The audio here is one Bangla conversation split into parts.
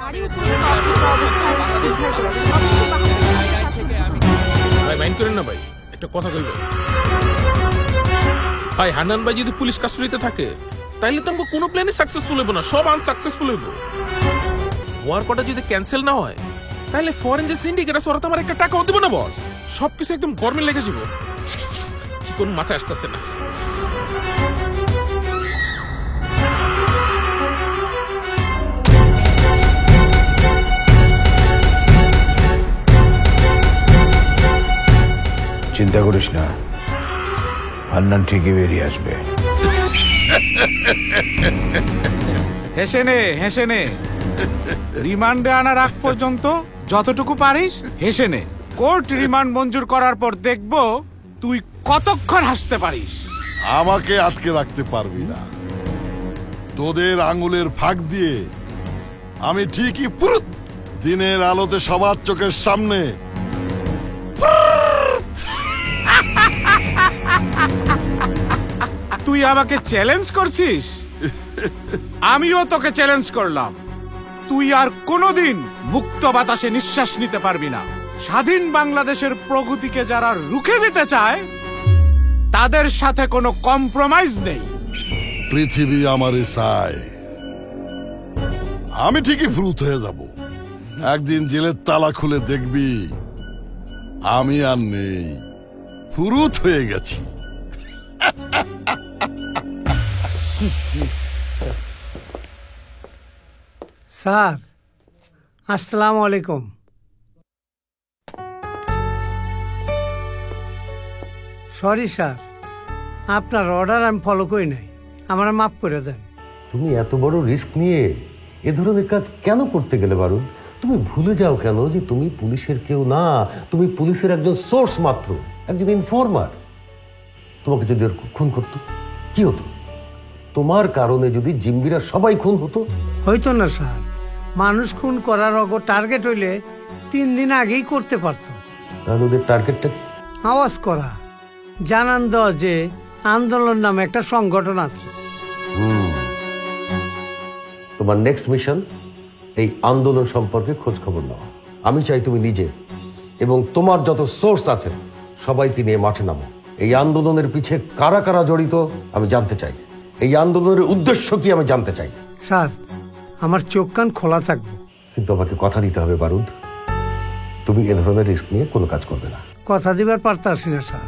ভাই মাইন্ড করেন না ভাই, একটা কথা কইব ভাই। হান্নান ভাই যদি পুলিশ কাস্টডিতে থাকে তাইলে তো কোনো প্ল্যানই সাকসেসফুল হইব না, সব আনসাকসেসফুল হইব। ওয়ার কটা যদি ক্যান্সেল না হয় তাহলে ফরেন যে সিন্ডিকেট আছে ওরা তো আমার একটা টাকাও দেবো না বস। সবকিছু একদম গরমে লেগে যাব, কি কোন মাথায় আসতেছে না। চিন্তা করিস না, হান্নান ঠিকই বেরিয়ে আসবে। হেসে নে রিমান্ডে আনার আগ পর্যন্ত যতটুকু পারিস হেসে নে। কোর্ট রিমান্ড মঞ্জুর করার পর দেখব তুই কতক্ষণ হাসতে পারিস। আমাকে আটকে রাখতে পারবি না, তোদের আঙুলের ফাঁক দিয়ে আমি ঠিকই পুরুত দিনের আলোতে সবার চোখের সামনে। তুই আমাকে চ্যালেঞ্জ করছিস? আমিও তোকে চ্যালেঞ্জ করলাম, তুই আর কোনোদিন মুক্ত বাতাসে নিঃশ্বাস নিতে পারবি না। স্বাধীন বাংলাদেশের প্রগতিকে যারা রুখে দিতে চায় তাদের সাথে কোনো কম্প্রোমাইজ নেই। পৃথিবী আমারে চায়, আমি ঠিকই ফুরুত হয়ে যাব। একদিন জেলের তালা খুলে দেখবি আমি আর নেই, ফুরুত হয়ে গেছি। স্যার আসসালামু আলাইকুম। সরি স্যার, আপনার অর্ডার আমি ফলো করি নাই, আমার মাফ করে দেন। তুমি এত বড় রিস্ক নিয়ে এ ধরনের কাজ কেন করতে গেলে বারুদ? তুমি ভুলে যাও কেন যে তুমি পুলিশের কেউ না, তুমি পুলিশের একজন সোর্স মাত্র, একজন ইনফরমার। তোমাকে যদি আর খুন করতো কি হতো? তোমার কারণে যদি জিম্বিরা সবাই খুন হতো? হইতো না স্যার, মানুষ খুন করার অগ টার্গেট হইলে 3 দিন আগেই করতে পারত। তাহলে ওদের টার্গেটটা কি? আওয়াজ করা, জানান দেওয়া যে আন্দোলন নামে একটা সংগঠন আছে। তোমার নেক্সট মিশন এই আন্দোলন সম্পর্কে খোঁজ খবর নাও। আমি চাই তুমি নিজে এবং তোমার যত সোর্স আছে সবাইকে নিয়ে মাঠে নামো। এই আন্দোলনের পিছে কারা কারা জড়িত আমি জানতে চাই, এই আন্দোলনের উদ্দেশ্য কি আমি জানতে চাই। স্যার আমার চোখ কান খোলা থাকবে, কিন্তু আমাকে কথা দিতে হবে বারুদ, তুমি এ ধরনের রিস্ক নিয়ে কোনো কাজ করবে না। কথা দিবার পারতাছি না স্যার।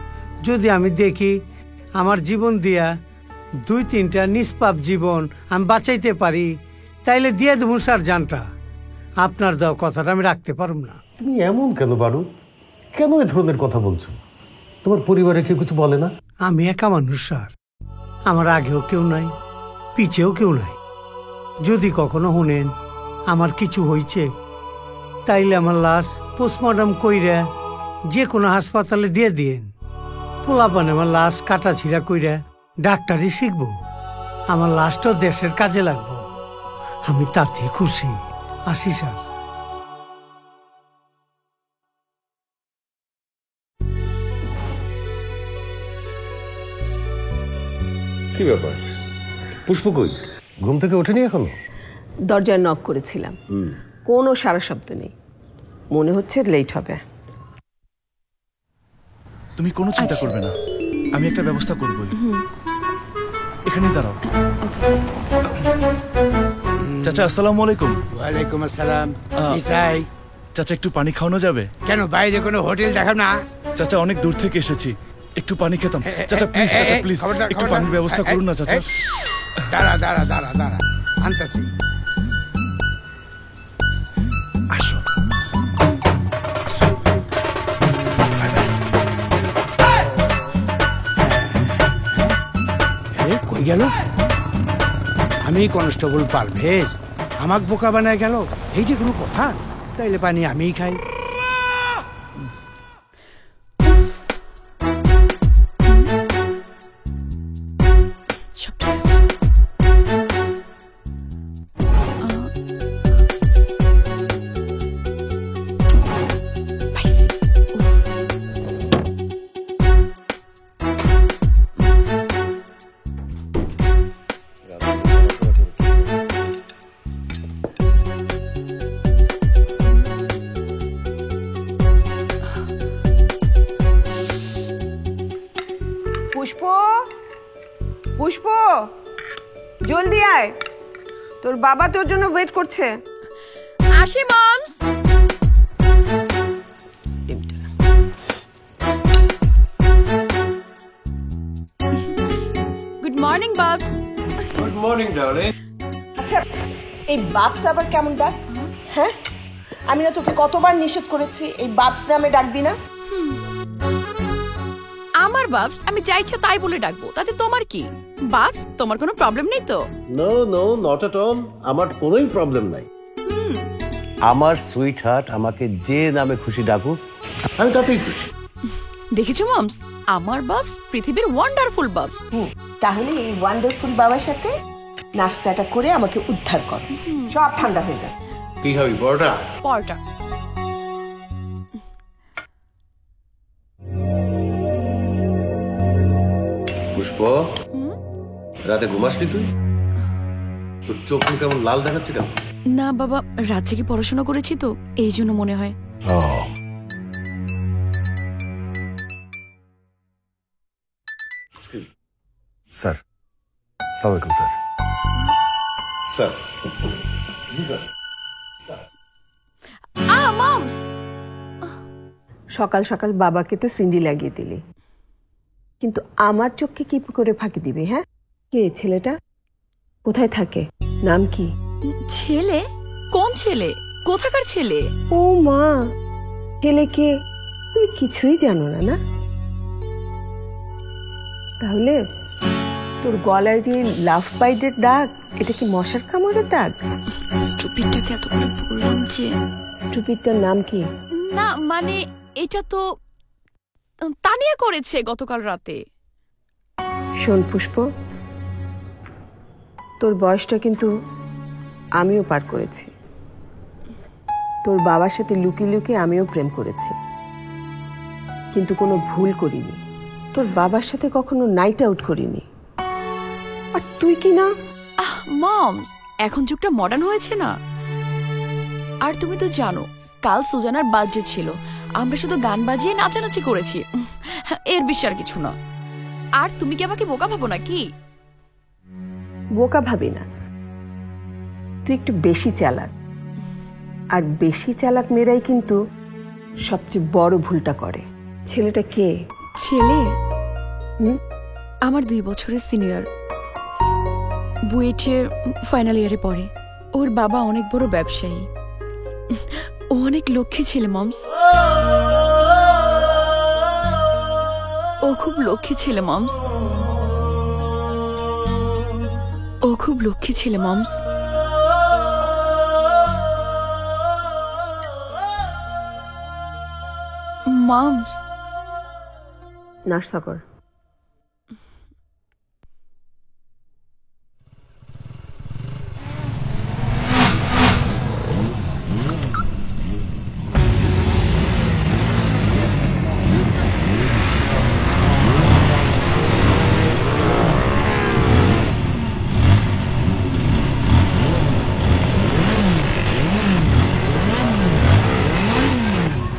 যদি আমি দেখি আমার জীবন দিয়া 2-3টা নিষ্পাপ জীবন আমি বাঁচাইতে পারি তাইলে দিয়ে দেবো স্যার জানটা। আপনার দেওয়া কথাটা আমি রাখতে পারব না। তুমি এমন কেন বারুদ? কেন এ ধরনের কথা বলছো? তোমার পরিবারে কেউ কিছু বলে না? আমি একা মানুষ স্যার, আমার আগেও কেউ নাই, পিছেও কেউ নাই। যদি কখনো শুনেন আমার কিছু হয়েছে তাইলে আমার লাশ পোস্টমর্টম কইরা যে কোনো হাসপাতালে দিয়ে দিয়েন। পোলাপান আমার লাশ কাটা ছিঁড়া কইরা ডাক্তারি শিখবো, আমার লাশটাও দেশের কাজে লাগবো। আমি তাতে খুশি। আসি স্যার। কি ব্যাপার পুষ্প, কই ঘুম থেকে ওঠেনি এখনো? দরজায় নক করেছিলাম, কোনো সারা শব্দ নেই, মনে হচ্ছে লেট হবে। তুমি কোনো চিন্তা করবে না, আমি একটা ব্যবস্থা করবই। এখানে দাঁড়াও। চাচা আসসালামু আলাইকুম। ওয়ালাইকুম আসসালাম। চাচা একটু পানি খাওয়ানো যাবে? কেন বাইরে কোনো হোটেল দেখাও না? চাচা অনেক দূর থেকে এসেছি, একটু পানি খেতাম। চাচা প্লিজ, চাচা প্লিজ একটু পানির ব্যবস্থা করুন না চাচা। দাঁড়া দাঁড়া দাঁড়া দাঁড়া, আনতাছি। আসো। কই গেল? আমি কনস্টেবল পারভেজ, আমাকে বোকা বানায় গেল। এই যে কোনো কথা, তাইলে পানি আমিই খাই। জলদি আয়, তোর বাবা তোর জন্য ওয়েট করছে। আসি moms. Good morning babs. Good morning darling. আচ্ছা, এই বাপস আবার কেমন ডাক? হ্যাঁ, আমি না তোকে কতবার নিষেধ করেছি এই বাপস নামে ডাকবি না। আমার বাবস আমি যা ইচ্ছা তাই বলে ডাকবো, তাতে তোমার কি? বাবস, তোমার কোনো প্রবলেম নেই তো? No no, not at all, আমার কোনোই প্রবলেম নাই। আমার সুইট হার্ট আমাকে যে নামে খুশি ডাকুক, আমি তাতেই খুশি। দেখেছো মমস, আমার বাবস পৃথিবীর ওয়ান্ডারফুল বাবস। তাহলে এই ওয়ান্ডারফুল বাবার সাথে নাস্তাটা করে আমাকে উদ্ধার কর, সব ঠান্ডা হয়ে যাবে। কি খাবি, পরোটা? পরোটা। পুষ্প, রাতে ঘুমাসনি তুই? তোর চোখ কেমন লাল দেখাচ্ছে কেন? না বাবা, রাত জেগে পড়াশোনা করেছি তো, এই জন্য মনে হয়। স্যার, আসসালামু আলাইকুম স্যার। স্যার, মমস, সকাল সকাল বাবাকে তো সিন্ডি লাগিয়ে দিলি, কিন্তু আমার চোখকে কি করে ফাঁকি দিবি? হ্যাঁ, কে ছেলেটা? কোথায় থাকে? নাম কি? ছেলে? কোন ছেলে? কোথাকার ছেলে? ও মা, ছেলেকে তুই কিছুই জানো না? না, তাহলে তোর গলায় যে লাভ বাইটের দাগ, এটা কি মশার কামড়ের দাগ? স্টুপিডটাকে এত করে বললাম যে। স্টুপিডটার নাম কি? না মানে এটা তো তানিয়া করেছে গতকাল রাতে। শোন পুষ্প, তোর বয়সটা কিন্তু আমিও পার করেছি। তোর বাবার সাথে লুকিয়ে লুকিয়ে আমিও প্রেম করেছি, কিন্তু কোনো ভুল করিনি। তোর বাবার সাথে কখনো নাইট আউট করিনি। আর তুই কি না? মমস, এখন যুগটা মডার্ন হয়েছে না। আর তুমি তো জানো কাল সুজানার বার্থডে ছিল, আমরা শুধু গান বাজিয়ে নাচানাচি করেছি, এর বেশি আর কিছু না। আর তুমি কি আমাকে বোকা ভাবো নাকি? বোকা ভাবি না, তুই একটু বেশি চালাক। আর বেশি চালাক মেয়েরাই কিন্তু সবচেয়ে বড় ভুলটা করে। ছেলেটা কে? ছেলে আমার 2 বছরের সিনিয়র, বুয়েটে ফাইনাল ইয়ারে পড়ে। ওর বাবা অনেক বড় ব্যবসায়ী, ও অনেক লক্ষ্মী ছেলে মমস। ও খুব লক্ষ্মী ছেলে মমস। ও খুব লক্ষ্মী ছেলে মমস। মমস, নাস্তা কর।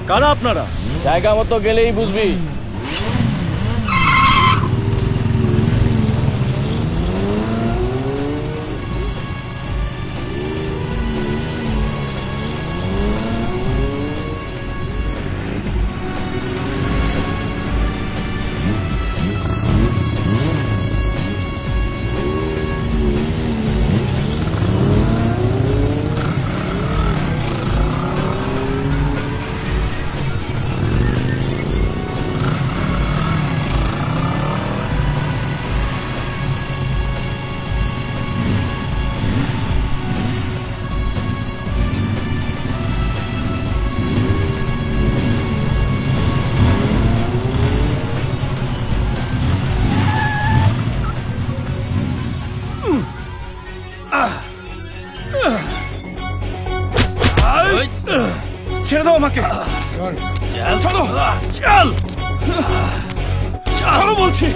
কারা আপনারা? জায়গা মতো গেলেই বুঝবি। ছেড়ে দাও আমাকে। চলো, চল, চলো বলছি।